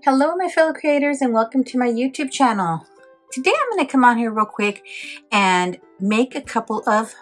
Hello my fellow creators and welcome to my YouTube channel. Today I'm going to come on here real quick and make a couple of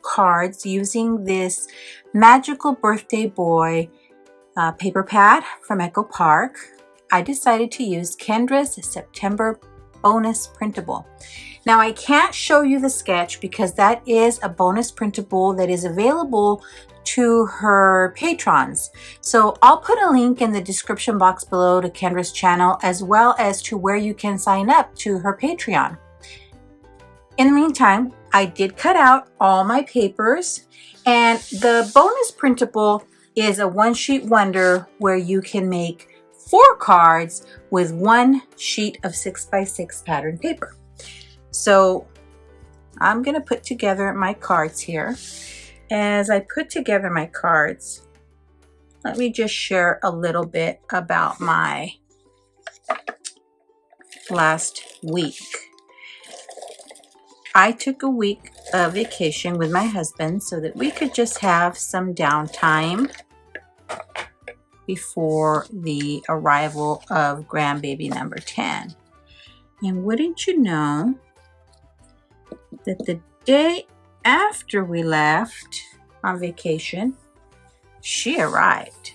cards using this Magical Birthday Boy paper pad from Echo Park. I decided to use Kendra's September Bonus Printable. Now I can't show you the sketch because that is a bonus printable that is available to her patrons. So I'll put a link in the description box below to Kendra's channel as well as to where you can sign up to her Patreon. In the meantime, I did cut out all my papers, and the bonus printable is a one-sheet wonder where you can make 4 cards with 1 sheet of 6x6 pattern paper. So I'm going to put together my cards here. As I put together my cards, let me just share a little bit about my last week. I took a week of vacation with my husband so that we could just have some downtime before the arrival of grandbaby number 10. And wouldn't you know that the day after we left on vacation, she arrived.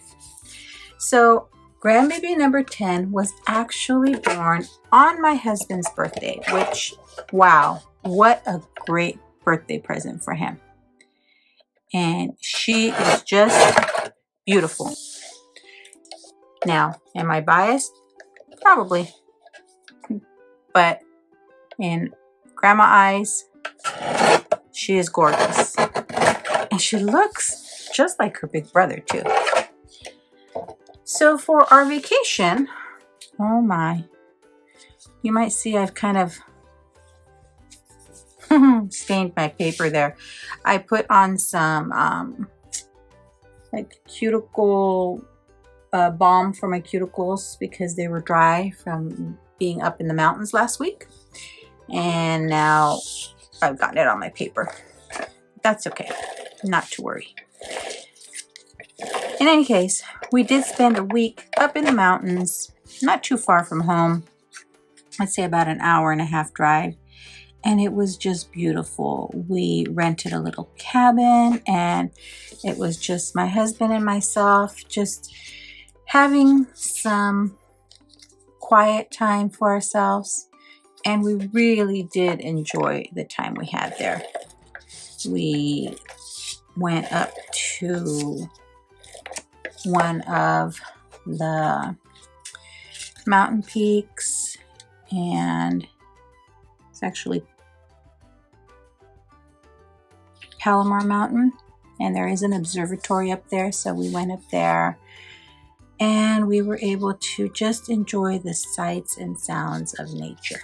So grandbaby number 10 was actually born on my husband's birthday, which, wow, what a great birthday present for him. And she is just beautiful. Now, am I biased? Probably. But in grandma eyes, she is gorgeous. And she looks just like her big brother too. So for our vacation, oh my, you might see I've kind of stained my paper there. I put on some like cuticle balm for my cuticles because they were dry from being up in the mountains last week. And now I've gotten it on my paper. That's okay, not to worry. In any case, we did spend a week up in the mountains, not too far from home. I'd say about an hour and a half drive. And it was just beautiful. We rented a little cabin and it was just my husband and myself just having some quiet time for ourselves. And we really did enjoy the time we had there. We went up to one of the mountain peaks, and it's actually Palomar Mountain, and there is an observatory up there, so we went up there and we were able to just enjoy the sights and sounds of nature.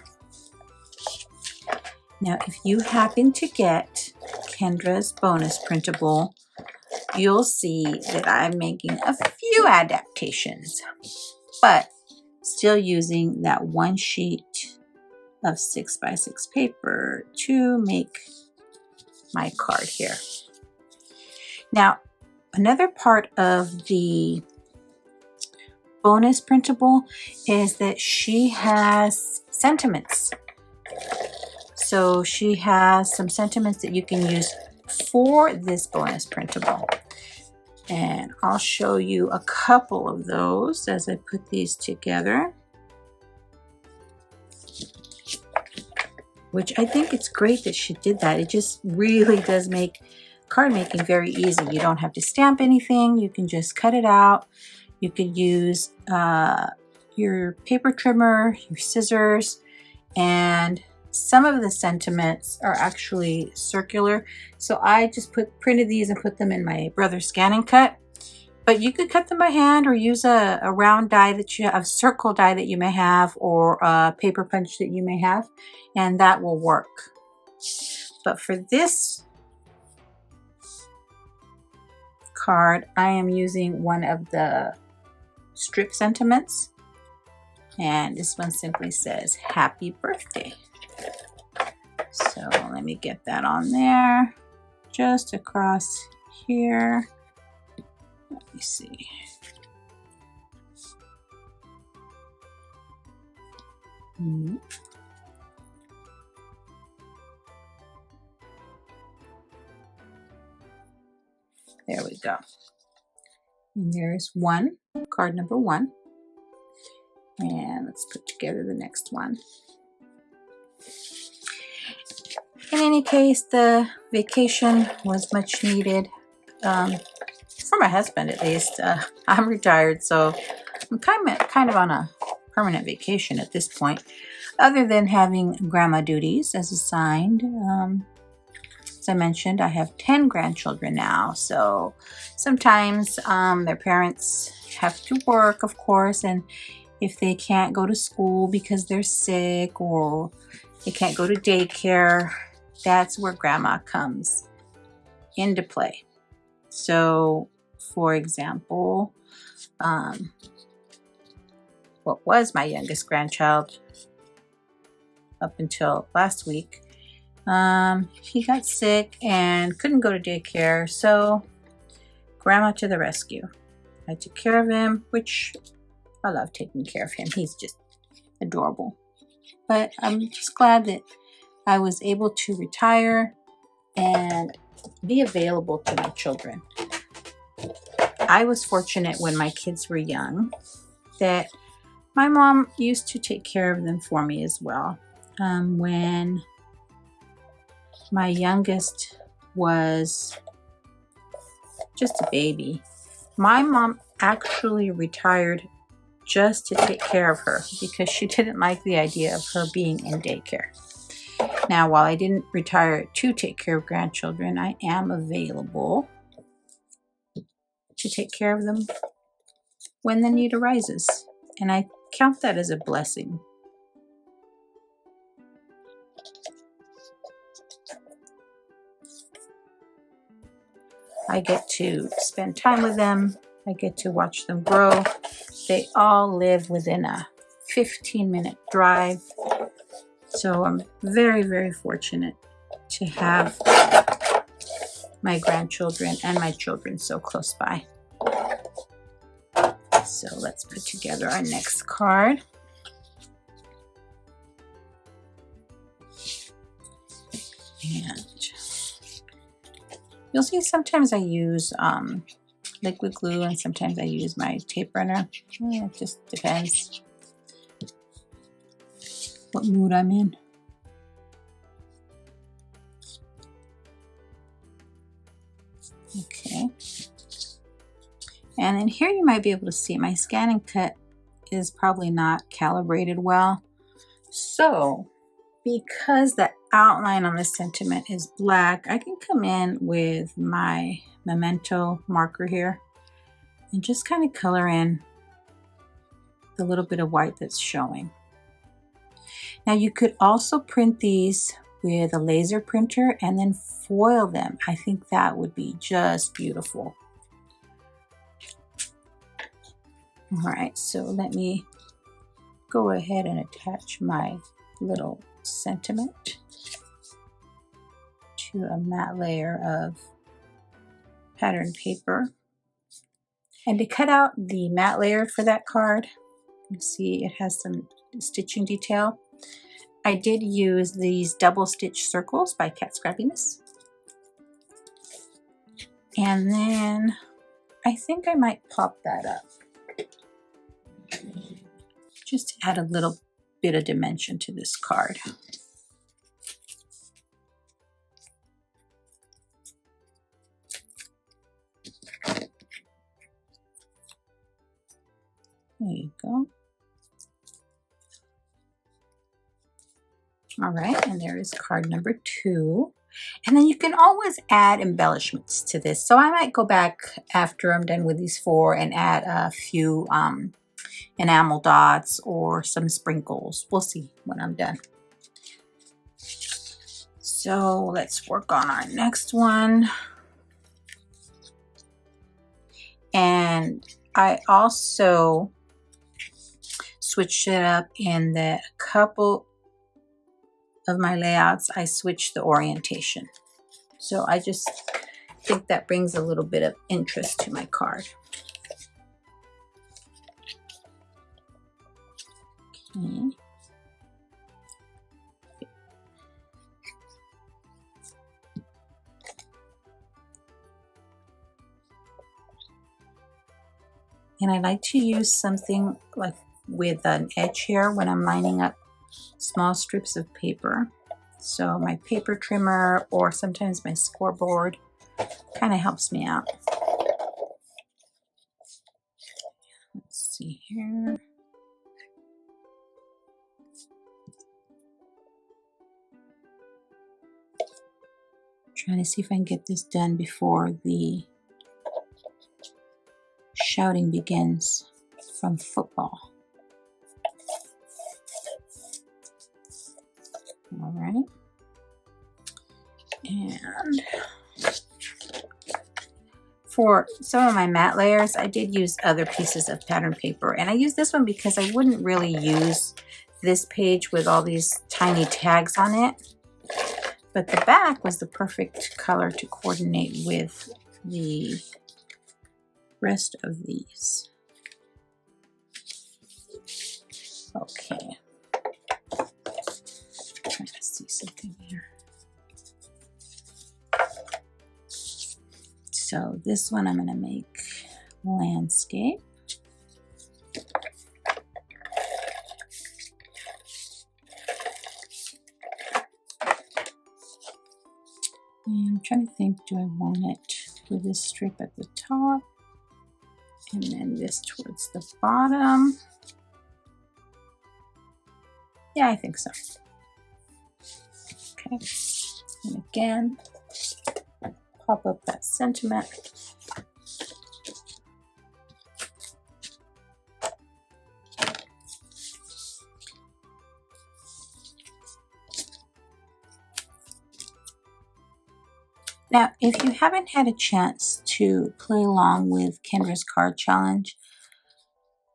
Now, if you happen to get Kendra's bonus printable, you'll see that I'm making a few adaptations, but still using that 1 sheet of 6x6 paper to make my card here. Now, another part of the bonus printable is that she has sentiments. So she has some sentiments that you can use for this bonus printable. And I'll show you a couple of those as I put these together. Which I think it's great that she did that. It just really does make card making very easy. You don't have to stamp anything. You can just cut it out. You could use your paper trimmer, your scissors, and some of the sentiments are actually circular. So I just printed these and put them in my brother's scan and cut. But you could cut them by hand or use a round die that you have, a circle die that you may have, or a paper punch that you may have, and that will work. But for this card, I am using one of the strip sentiments, and this one simply says happy birthday. So let me get that on there, just across here. Let me see. Mhm. There we go. And there's one, card number 1. And let's put together the next one. In any case, the vacation was much needed. For my husband, at least. I'm retired, so I'm kind of on a permanent vacation at this point, other than having grandma duties as assigned. As I mentioned, I have 10 grandchildren now, so sometimes their parents have to work, of course, and if they can't go to school because they're sick or they can't go to daycare, that's where grandma comes into play. So, for example, what was my youngest grandchild up until last week, he got sick and couldn't go to daycare, so grandma to the rescue. I took care of him, which I love taking care of him. He's just adorable. But I'm just glad that I was able to retire and be available to my children. I was fortunate when my kids were young that my mom used to take care of them for me as well. When my youngest was just a baby, my mom actually retired just to take care of her because she didn't like the idea of her being in daycare. Now, while I didn't retire to take care of grandchildren, I am available to take care of them when the need arises. And I count that as a blessing. I get to spend time with them. I get to watch them grow. They all live within a 15-minute drive. So I'm very, very fortunate to have my grandchildren and my children so close by. So let's put together our next card. And you'll see sometimes I use liquid glue and sometimes I use my tape runner. It just depends what mood I'm in. Okay. And then here you might be able to see my scan and cut is probably not calibrated well. So because the outline on this sentiment is black, I can come in with my Memento marker here and just kind of color in the little bit of white that's showing. Now you could also print these with a laser printer and then foil them. I think that would be just beautiful. All right, so let me go ahead and attach my little sentiment to a matte layer of pattern paper. And to cut out the matte layer for that card, you see it has some stitching detail. I did use these double stitch circles by Cat Scrappiness. And then I think I might pop that up just to add a little bit of dimension to this card. There you go. All right, and there is card number 2. And then you can always add embellishments to this. So I might go back after I'm done with these 4 and add a few enamel dots or some sprinkles. We'll see when I'm done. So let's work on our next one. And I also switched it up in that a couple of my layouts, I switched the orientation. So I just think that brings a little bit of interest to my card. Okay. And I like to use something like with an edge here when I'm lining up small strips of paper. So my paper trimmer or sometimes my scoreboard kind of helps me out. Let's see here. Trying to see if I can get this done before the shouting begins from football. All right. And for some of my matte layers, I did use other pieces of pattern paper. And I used this one because I wouldn't really use this page with all these tiny tags on it. But the back was the perfect color to coordinate with the rest of these. Okay. Trying to see something here. So this one I'm going to make landscape. And I'm trying to think, do I want it with this strip at the top and then this towards the bottom? Yeah, I think so. Okay, and again, pop up that sentiment. Now, if you haven't had a chance to play along with Kendra's card challenge,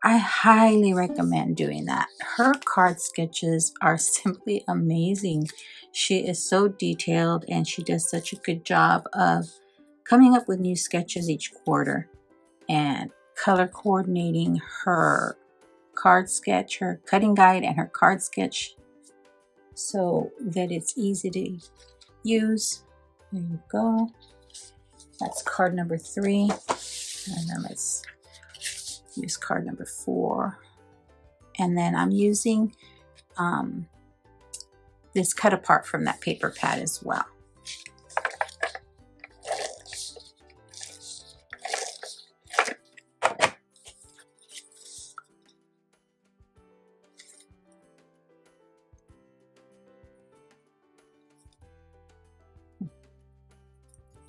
I highly recommend doing that. Her card sketches are simply amazing. She is so detailed and she does such a good job of coming up with new sketches each quarter and color coordinating her card sketch, her cutting guide, and her card sketch so that it's easy to use. There you go. That's card number 3. And then let's use card number 4. And then I'm using this cut apart from that paper pad as well.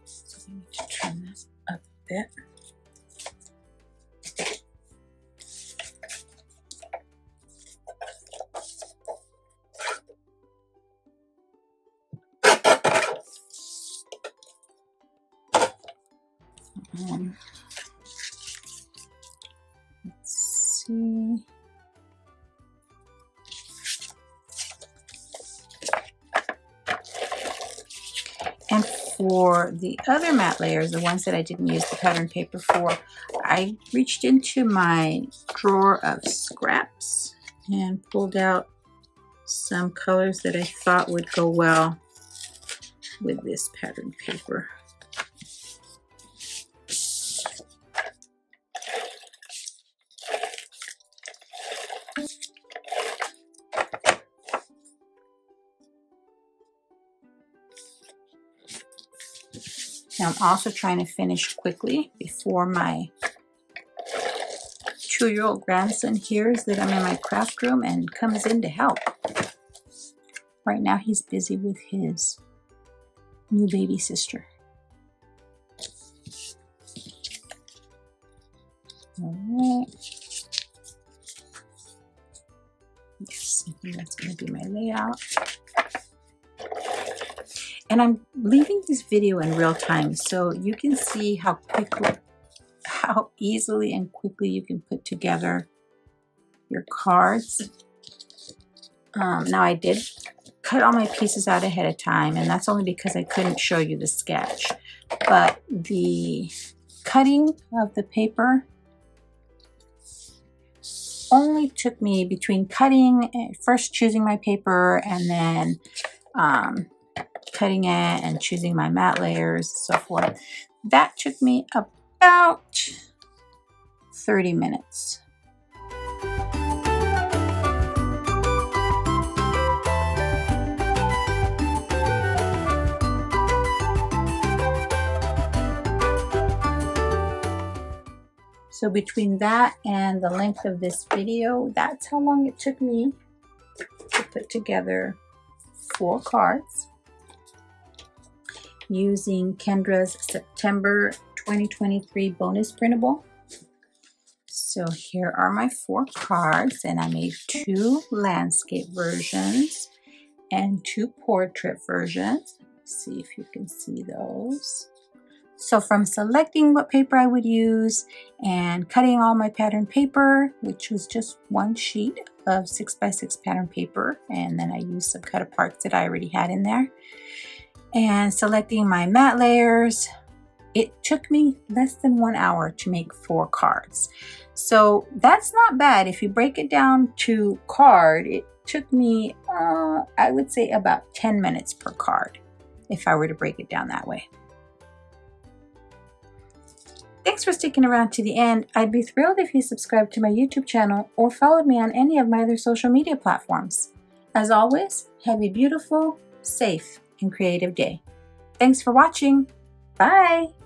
So I need to turn this up a bit. Let's see. And for the other matte layers, the ones that I didn't use the pattern paper for, I reached into my drawer of scraps and pulled out some colors that I thought would go well with this pattern paper. Now I'm also trying to finish quickly before my 2-year-old grandson hears that I'm in my craft room and comes in to help. Right now he's busy with his new baby sister. All right. Yes, I think that's going to be my layout. And I'm leaving this video in real time so you can see how easily and quickly you can put together your cards. Now I did cut all my pieces out ahead of time, and that's only because I couldn't show you the sketch. But the cutting of the paper only took me between cutting, first choosing my paper, and then cutting it and choosing my matte layers, so forth. That took me about 30 minutes. So between that and the length of this video, that's how long it took me to put together 4 cards using Kendra's September 2023 Bonus Printable. So here are my 4 cards, and I made 2 landscape versions and 2 portrait versions. Let's see if you can see those. So from selecting what paper I would use and cutting all my pattern paper, which was just 1 sheet of 6x6 pattern paper, and then I used some cut aparts that I already had in there, and selecting my matte layers, it took me less than 1 hour to make 4 cards. So that's not bad. If you break it down to card, it took me, I would say about 10 minutes per card, if I were to break it down that way. Thanks for sticking around to the end. I'd be thrilled if you subscribed to my YouTube channel or followed me on any of my other social media platforms. As always, have a beautiful, safe, and creative day. Thanks for watching. Bye!